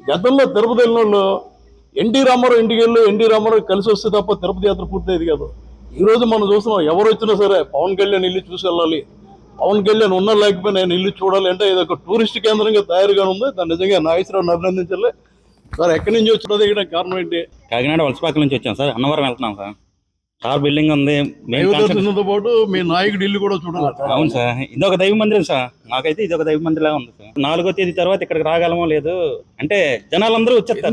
గతంలో తిరుపతి వెళ్ళిన వాళ్ళు ఎన్టీ రామారావు ఇంటికి వెళ్ళి ఎన్టీ రామారావు కలిసి వస్తే తప్ప తిరుపతి యాత్ర పూర్తయ్యేది కాదు. ఈ రోజు మనం చూస్తున్నాం, ఎవరు వచ్చినా సరే పవన్ కళ్యాణ్ ఇల్లు చూసి వెళ్ళాలి, పవన్ కళ్యాణ్ ఉన్నా లేకపోయినా నేను ఇల్లు చూడాలి అంటే ఇది ఒక టూరిస్ట్ కేంద్రంగా తయారుగా ఉంది. దాన్ని నిజంగా నాగేశ్వరరావుని అభినందించాలి. సార్ ఎక్కడి నుంచి వచ్చినది ఇక్కడ కారణం ఏంటి? కాకినాడ వలసపాక నుంచి వచ్చాం సార్, అన్నవరం వెళ్తున్నాం సార్. స్టార్ బిల్డింగ్ ఉంది, దర్శనంతో పాటు మీ నాయకుడి ఇల్లు కూడా చూడాలి. అవును సార్, ఇదొక దైవ మందిరం సార్. నాకైతే ఇదొక దైవ మందిరం ఉంది సార్. 4వ తేదీ తర్వాత ఇక్కడికి రాగలమో లేదు అంటే జనాలందరూ వచ్చేస్తారు.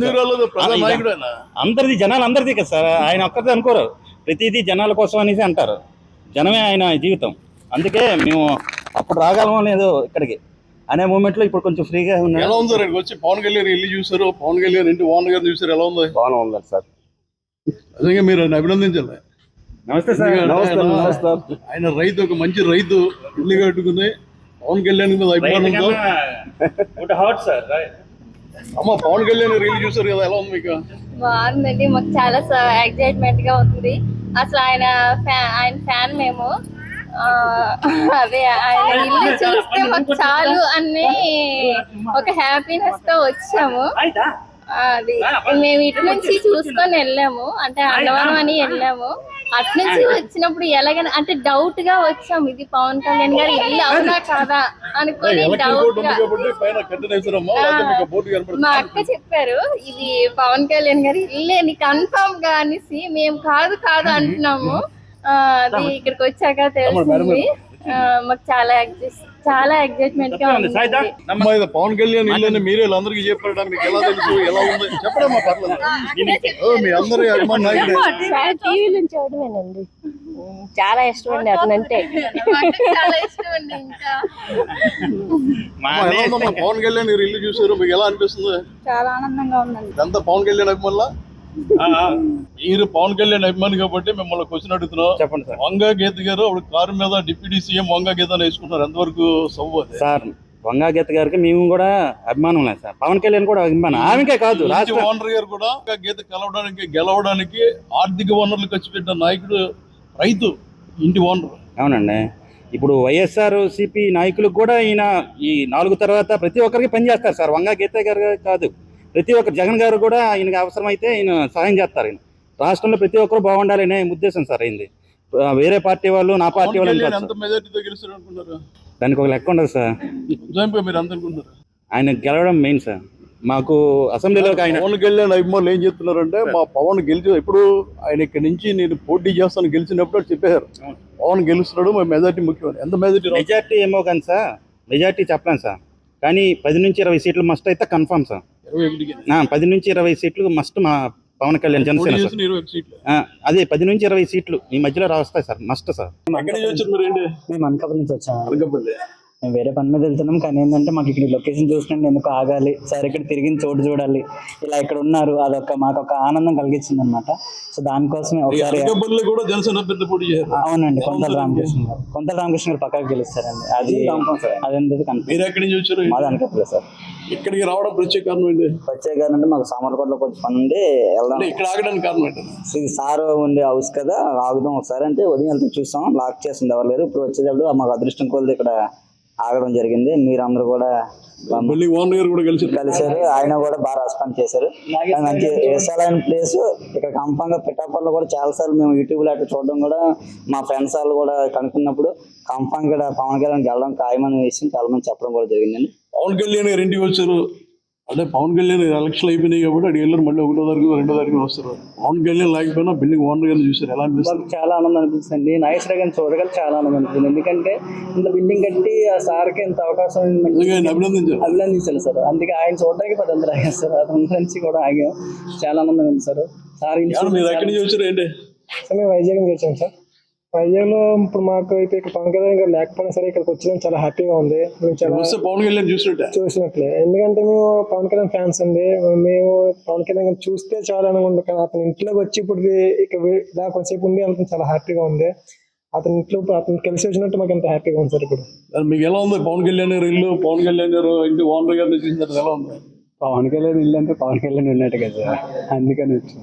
అందరిది జనాలు అందరిది కదా సార్, ఆయన ఒక్కరిది అనుకోరు. ప్రతిదీ జనాల కోసం అనేసి అంటారు. జనమే ఆయన జీవితం. అందుకే మేము అప్పుడు రాగలమో లేదు ఇక్కడికి అనే మూమెంట్ లో ఇప్పుడు కొంచెం ఫ్రీగా ఉన్నాం. ఎలా ఉంది సార్ వచ్చి పవన్ కళ్యాణ్ ఇల్లు చూసారు, పవన్ కళ్యాణ్ ఇంటి ఓనర్ గారిని చూసారు, ఎలా ఉంది? బాగా ఉంది సార్. నిజంగా మీరు అభినందించాలి. నమస్తే సార్. ఆయన రైతు, ఒక మంచి రైతు, ఇల్లు కట్టుకుని పవన్ కళ్యాణ్ మీద అభిమానంతో అమ్మ పవన్ కళ్యాణ్ రీల్ చూసారు కదా, ఎలా ఉంది మీకు? బాగుందండి, మాకు చాలా ఎక్సైట్మెంట్ గా ఉంది. అసలు ఆయన ఫ్యాన్ మేము. అదే ఆయన ఇల్లు చూస్తే మాకు చాలు అని ఒక హ్యాపీనెస్ తో వచ్చాము. అది మేము ఇటు నుంచి చూసుకొని వెళ్ళాము, అంటే అన్నవరం అని వెళ్ళాము. అటు నుంచి వచ్చినప్పుడు ఎలాగైనా అంటే డౌట్ గా వచ్చాము, ఇది పవన్ కళ్యాణ్ గారి ఇల్లు అవునా కాదా అనుకుని డౌట్ గా. మా అక్క చెప్పారు ఇది పవన్ కళ్యాణ్ గారి ఇల్లే నీ కన్ఫర్మ్ గా అనేసి. మేము కాదు కాదు అంటున్నాము. అది ఇక్కడికి వచ్చాక తెలిసింది. మాకు చాలా ఎగ్జైట్మెంట్ గా ఉంది. పవన్ కళ్యాణ్ ఇల్లు మీరే అందరికీ చెప్పడానికి ఎలా తెలుసు, ఎలా ఉంది చెప్పడమా? పర్లేదు, మీ అందరి అభిమాన నాయకుడు. టీవీ నుంచి చూడమేనండి, చాలా ఇష్టం అండి అతనంటే. చాలా ఇష్టం అండి. ఇంకా పవన్ కళ్యాణ్ ఇల్లు చూసారు, మీకు ఎలా అనిపిస్తుంది? చాలా ఆనందంగా ఉందండి. అంతా పవన్ కళ్యాణ్ అభిమానులా? మీరు పవన్ కళ్యాణ్ అభిమాని కాబట్టి మిమ్మల్ని క్వశ్చన్ అడుగుతున్నాం. చెప్పండి సార్. వంగా గీత గారు అప్పుడు కారు మీద డిప్యూటీ సీఎం వంగా గీత వేసుకుంటున్నారు, ఎంతవరకు సవ్వు సార్? వంగా గీత గారికి మేము కూడా అభిమానం లేదు సార్, పవన్ కళ్యాణ్ కూడా అభిమానం. ఆమెకే కాదు, రాష్ట్ర ఓనర్ గారు కూడా గీత కలవడానికి గెలవడానికి ఆర్థిక వనరులు ఖర్చు పెట్టిన నాయకుడు రైతు, ఇంటి ఓనర్. అవునండి, ఇప్పుడు వైఎస్ఆర్ సిపి నాయకులకు కూడా ఈయన ఈ 4 తర్వాత ప్రతి ఒక్కరికి పనిచేస్తారు సార్. వంగా గీత గారు కాదు, ప్రతి ఒక్కరు. జగన్ గారు కూడా ఆయనకి అవసరమైతే ఈయన సహాయం చేస్తారు. ఈయన రాష్ట్రంలో ప్రతి ఒక్కరు బాగుండాలి అనే ఉద్దేశం సార్ అయింది. వేరే పార్టీ వాళ్ళు, నా పార్టీ వాళ్ళు దానికి ఒక లెక్క ఉండదు సార్. మీరు అంత అనుకుంటారు ఆయన గెలవడం మెయిన్ సార్. మాకు అసెంబ్లీలో ఆయన పవన్ కళ్యాణ్ అభిమానులు ఏం చెప్తున్నారంటే, మా పవన్ గెలిచి ఇప్పుడు ఆయన ఇక్కడి నుంచి నేను పోటీ చేస్తాను గెలిచినప్పుడు చెప్పారు పవన్ గెలుస్తున్నాడు, మా మెజార్టీ ముఖ్యం. ఎంత మెజార్టీ ఏమో కానీ సార్, మెజార్టీ చెప్పలేను సార్. కానీ 10 నుంచి 20 సీట్లు మస్ట్ అయితే కన్ఫర్మ్ సార్. 10 నుంచి 20 సీట్లు మస్ట్ మా పవన్ కళ్యాణ్ జనసేన సార్. అదే 10 నుంచి 20 సీట్లు ఈ మధ్యలో వస్తాయి సార్, మస్ట్ సార్. మేము అనకాపల్లి నుంచి వచ్చాము. మేము వేరే పని మీద వెళ్తున్నాం, కానీ ఏంటంటే మాకు ఇక్కడ లొకేషన్ చూసినట్టు ఎందుకు ఆగాలి సార్, ఇక్కడ తిరిగిన చోటు చూడాలి, ఇలా ఇక్కడ ఉన్నారు, అదొక మాకు ఒక ఆనందం కలిగించింది అనమాట. సో దానికోసమే ఒకసారి. అవునండి, కొంతల రామకృష్ణ గారు పక్కకు గెలుస్తారండి. అది మాది అనకాపల్లి సార్. ఇక్కడికి రావడం ప్రత్యేక కారణం ఏంటి? ప్రత్యేక కారణం అంటే మాకు సామర్లకోటలో కొంచెం పని ఉండి వెళ్దాం. ఇక్కడ ఆగడానికి కారణం ఏంటి? ఇది సార్ ఉండే హౌస్ కదా, ఆగుదాం ఒకసారి అంటే ఉదయం వెళ్తే చూస్తాం, లాక్ చేస్తుంది ఎవరు లేరు. ఇప్పుడు వచ్చేటప్పుడు మాకు అదృష్టం కొలది ఇక్కడ ఆగడం జరిగింది. మీరందరూ కూడా కలిసారు, ఆయన కూడా బాగా రెస్పాన్స్ చేశారు. మంచి విశాలమైన ప్లేస్. ఇక్కడ కంఫర్మ్ గా పిఠాపురంలో కూడా చాలా సార్లు మేము యూట్యూబ్ లో అట్లా చూడడం కూడా, మా ఫ్రెండ్స్ వాళ్ళు కూడా కనుక్కున్నప్పుడు కంఫర్మ్ ఇక్కడ పవన్ కళ్యాణ్ గెలడం ఖాయమనే విషయం చాలా మంది చెప్పడం కూడా జరిగిందండి. పవన్ కళ్యాణ్ గారు ఇంటికి వచ్చారు అంటే పవన్ కళ్యాణ్ ఎలక్షన్ అయిపోయినాయి కాబట్టి అడిగి వెళ్ళారు, మళ్ళీ 1వ తారీఖు 2వ తారీఖు వస్తారు. పవన్ కళ్యాణ్ లేకపోయినా బిల్డింగ్ ఓనర్ గారిని చూసారు, ఎలా అనిపిస్తుంది? చాలా ఆనందం అనిపిస్తుంది. నాగేశ్వర గారిని చూడగల చాలా ఆనందం అనిపిస్తుంది. ఎందుకంటే ఇంత బిల్డింగ్ కట్టి ఆ సార్కి ఇంత అవకాశం అభినందించాలి సార్. అందుకే ఆయన చూడడానికి 10 మంది ఆగాం సార్. అతని నుంచి కూడా ఆగాం, చాలా ఆనందంగా ఉంది సార్. సార్ మీరు ఎక్కడి నుంచి వచ్చారు ఏంటి? సార్ మేము వైజాగ్ నుంచి వచ్చాం సార్. వైజాగ్ లో ఇప్పుడు మాకు అయితే ఇక్కడ పవన్ కళ్యాణ్ గారు లేకపోయినా సరే ఇక్కడికి వచ్చినా చాలా హ్యాపీగా ఉంది. పవన్ కళ్యాణ్ చూసినట్లే, ఎందుకంటే మేము పవన్ కళ్యాణ్ ఫ్యాన్స్ అండి. మేము పవన్ కళ్యాణ్ గారు చూస్తే చాలా అనుకుంటాం, కానీ అతని ఇంట్లోకి వచ్చి ఇప్పుడు ఇలా కొంతసేపు ఉండి వెళ్తాం, చాలా హ్యాపీగా ఉంది. అతని ఇంట్లో అతను కలిసి వచ్చినట్టు మాకు ఎంత హ్యాపీగా ఉంది సార్. ఇప్పుడు మీకు ఎలా ఉంది పవన్ కళ్యాణ్ గారు ఇల్లు, పవన్ కళ్యాణ్ గారు ఇంటి ఓనర్ గారిని చూసినట్టు ఎలా ఉంది? పవన్ కళ్యాణ్ ఇల్లు అంటే పవన్ కళ్యాణ్ ఉన్నట్టు కదా సార్, అందుకని వచ్చాం.